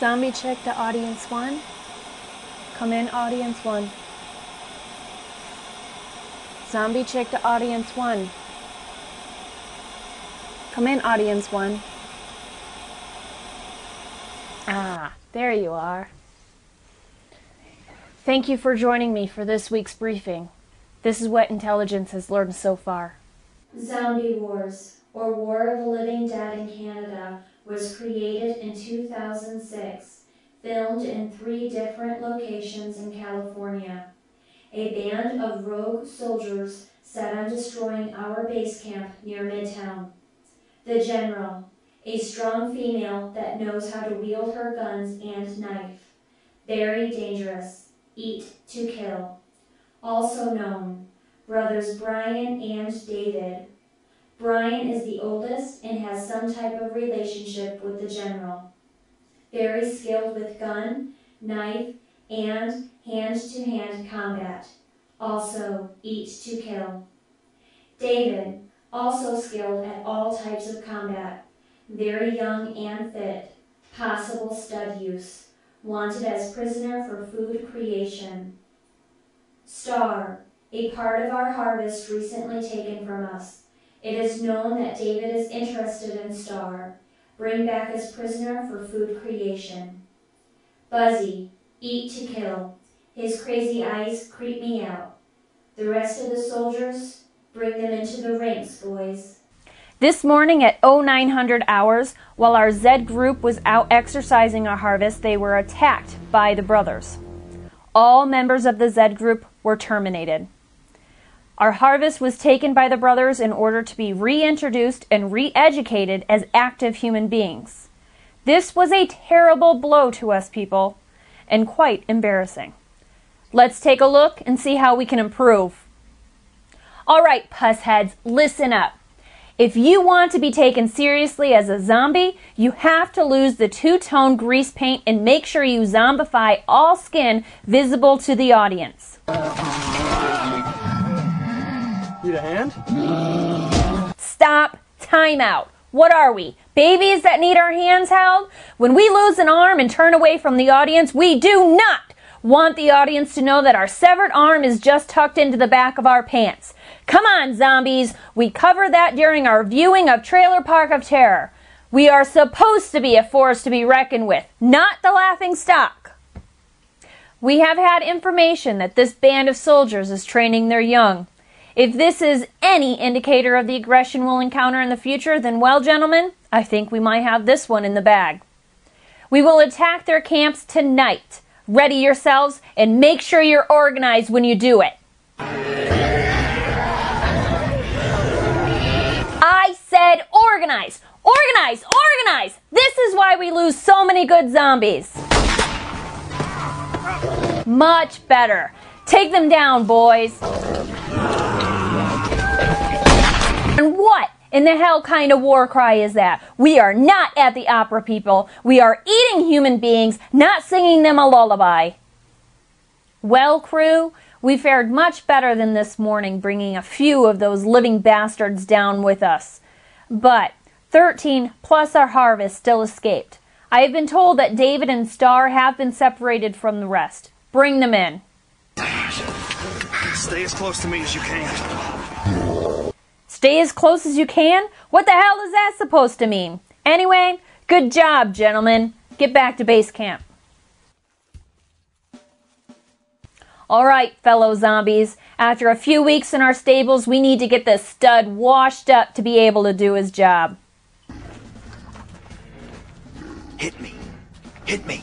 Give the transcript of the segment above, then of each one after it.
Zombie check to audience 1. Come in, audience 1. Zombie check to audience 1. Come in, audience 1. Ah, there you are. Thank you for joining me for this week's briefing. This is what intelligence has learned so far. Zombie Wars, or War of the Living Dead in Canada, was created in 2006, filmed in 3 different locations in California. A band of rogue soldiers set on destroying our base camp near Midtown. The General, a strong female that knows how to wield her guns and knife. Very dangerous, eat to kill. Also known, brothers Brian and David. Brian is the oldest and has some type of relationship with the General. Very skilled with gun, knife, and hand-to-hand combat. Also eat to kill. David, also skilled at all types of combat. Very young and fit. Possible stud use. Wanted as prisoner for food creation. Star, a part of our harvest recently taken from us. It is known that David is interested in Star. Bring back as prisoner for food creation. Buzzy, eat to kill. His crazy eyes creep me out. The rest of the soldiers, bring them into the ranks, boys. This morning at 0900 hours, while our Z group was out exercising our harvest, they were attacked by the brothers. All members of the Z group were terminated. Our harvest was taken by the brothers in order to be reintroduced and re-educated as active human beings. This was a terrible blow to us people, and quite embarrassing. Let's take a look and see how we can improve. All right, pussheads, listen up. If you want to be taken seriously as a zombie, you have to lose the two-tone grease paint and make sure you zombify all skin visible to the audience. Need a hand? Stop. Time out. What are we? Babies that need our hands held? When we lose an arm and turn away from the audience, we do not want the audience to know that our severed arm is just tucked into the back of our pants. Come on, zombies. We covered that during our viewing of Trailer Park of Terror. We are supposed to be a force to be reckoned with, not the laughing stock. We have had information that this band of soldiers is training their young. If this is any indicator of the aggression we'll encounter in the future, then well, gentlemen, I think we might have this one in the bag. We will attack their camps tonight. Ready yourselves and make sure you're organized when you do it. I said organize! Organize! Organize! This is why we lose so many good zombies. Much better. Take them down, boys. And what in the hell kind of war cry is that? We are not at the opera, people. We are eating human beings, not singing them a lullaby. Well, crew, we fared much better than this morning, bringing a few of those living bastards down with us. But 13 plus our harvest still escaped. I have been told that David and Star have been separated from the rest. Bring them in. Stay as close to me as you can. Stay as close as you can? What the hell is that supposed to mean? Anyway, good job, gentlemen. Get back to base camp. All right, fellow zombies. After a few weeks in our stables, we need to get this stud washed up to be able to do his job. Hit me. Hit me.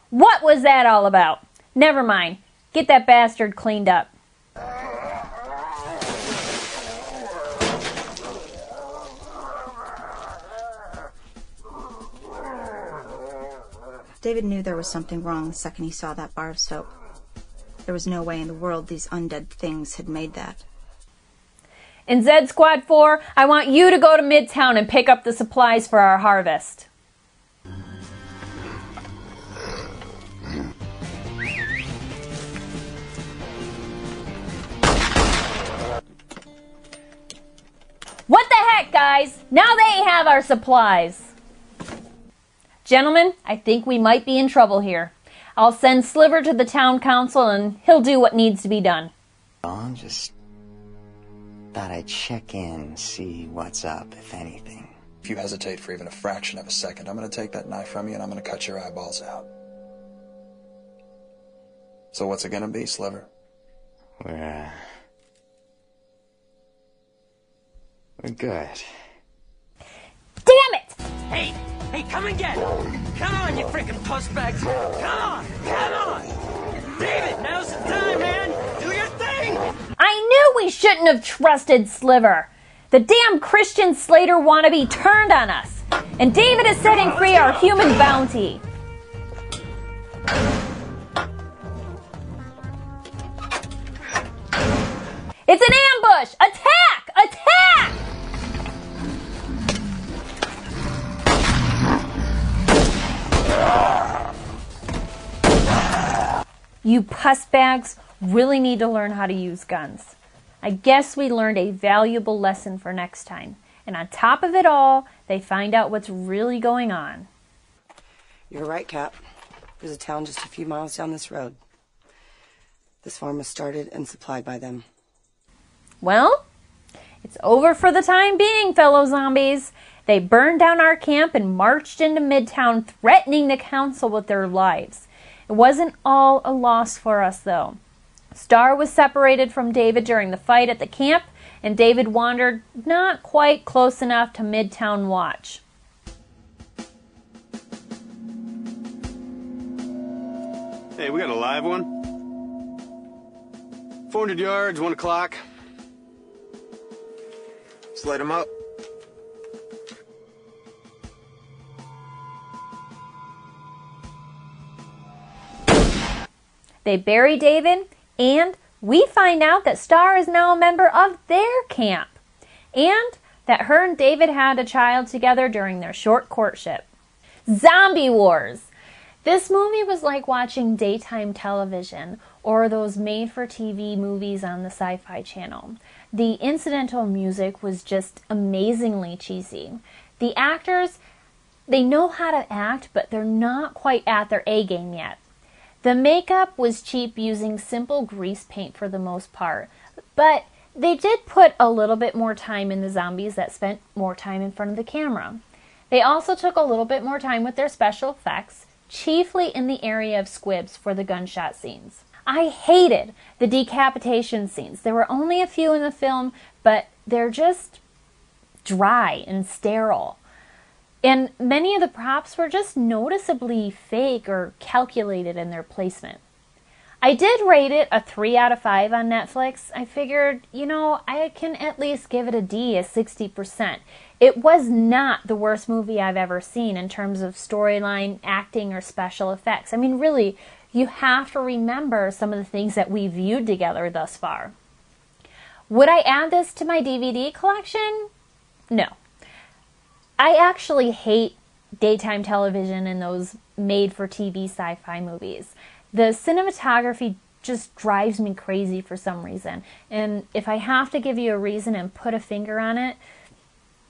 What was that all about? Never mind. Get that bastard cleaned up. David knew there was something wrong the second he saw that bar of soap. There was no way in the world these undead things had made that. In Z Squad 4, I want you to go to Midtown and pick up the supplies for our harvest. What the heck, guys? Now they have our supplies. Gentlemen, I think we might be in trouble here. I'll send Sliver to the town council and he'll do what needs to be done. Oh, just thought I'd check in, see what's up, if anything. If you hesitate for even a fraction of a second, I'm going to take that knife from you and I'm going to cut your eyeballs out. So what's it going to be, Sliver? We're good. Damn it! Hey, come and get it! Come on, you freaking pussbags! Come on! David, now's the time, man! Do your thing! I knew we shouldn't have trusted Sliver. The damn Christian Slater wannabe turned on us. And David is setting free our human bounty. It's an ambush! Attack! Attack! You pussbags really need to learn how to use guns. I guess we learned a valuable lesson for next time. And on top of it all, they find out what's really going on. You're right, Cap. There's a town just a few miles down this road. This farm was started and supplied by them. Well, it's over for the time being, fellow zombies. They burned down our camp and marched into Midtown, threatening the council with their lives. It wasn't all a loss for us, though. Star was separated from David during the fight at the camp, and David wandered not quite close enough to Midtown Watch. Hey, we got a live one. 400 yards, 1 o'clock. Let's light him up. They bury David, and we find out that Star is now a member of their camp, and that her and David had a child together during their short courtship. Zombie Wars! This movie was like watching daytime television or those made-for-TV movies on the Sci-Fi Channel. The incidental music was just amazingly cheesy. The actors, they know how to act, but they're not quite at their A-game yet. The makeup was cheap, using simple grease paint for the most part, but they did put a little bit more time in the zombies that spent more time in front of the camera. They also took a little bit more time with their special effects, chiefly in the area of squibs for the gunshot scenes. I hated the decapitation scenes. There were only a few in the film, but they're just dry and sterile. And many of the props were just noticeably fake or calculated in their placement. I did rate it a 3 out of 5 on Netflix. I figured, I can at least give it a D, a 60%. It was not the worst movie I've ever seen in terms of storyline, acting, or special effects. I mean, really, you have to remember some of the things that we viewed together thus far. Would I add this to my DVD collection? No. I actually hate daytime television and those made-for-TV sci-fi movies. The cinematography just drives me crazy for some reason. And if I have to give you a reason and put a finger on it,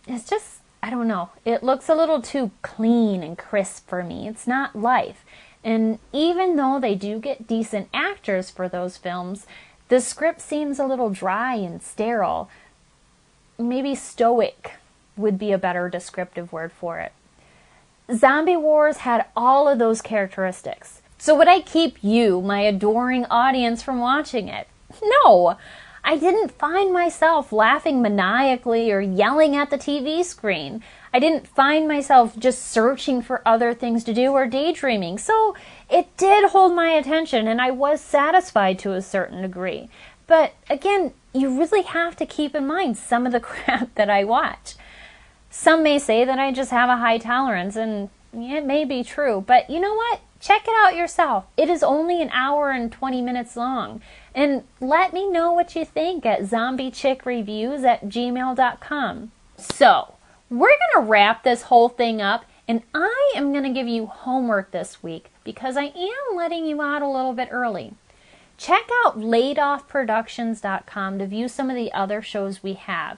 it's just, I don't know. It looks a little too clean and crisp for me. It's not life. And even though they do get decent actors for those films, the script seems a little dry and sterile. Maybe stoic would be a better descriptive word for it. Zombie Wars had all of those characteristics. So would I keep you, my adoring audience, from watching it? No! I didn't find myself laughing maniacally or yelling at the TV screen. I didn't find myself just searching for other things to do or daydreaming. So it did hold my attention, and I was satisfied to a certain degree. But again, you really have to keep in mind some of the crap that I watch. Some may say that I just have a high tolerance, and it may be true, but you know what? Check it out yourself. It is only an hour and 20 minutes long. And let me know what you think at zombiechick.reviews@gmail.com. So, we're going to wrap this whole thing up, and I am going to give you homework this week because I am letting you out a little bit early. Check out LaidOffProductions.com to view some of the other shows we have.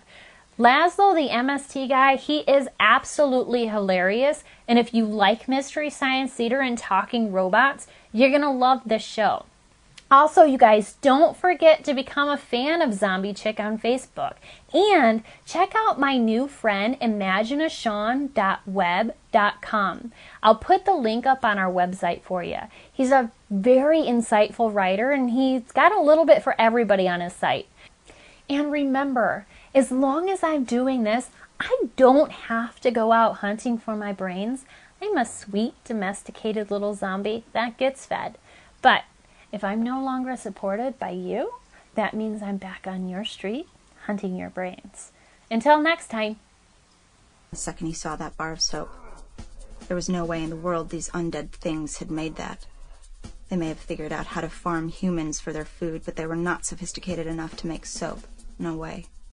Laszlo, the MST guy, he is absolutely hilarious. And if you like Mystery Science Theater and talking robots, you're going to love this show. Also, you guys, don't forget to become a fan of Zombie Chick on Facebook. And check out my new friend, imaginashawn.web.com. I'll put the link up on our website for you. He's a very insightful writer, and he's got a little bit for everybody on his site. And remember, as long as I'm doing this, I don't have to go out hunting for my brains. I'm a sweet, domesticated little zombie that gets fed. But if I'm no longer supported by you, that means I'm back on your street hunting your brains. Until next time. The second he saw that bar of soap, there was no way in the world these undead things had made that. They may have figured out how to farm humans for their food, but they were not sophisticated enough to make soap. No way.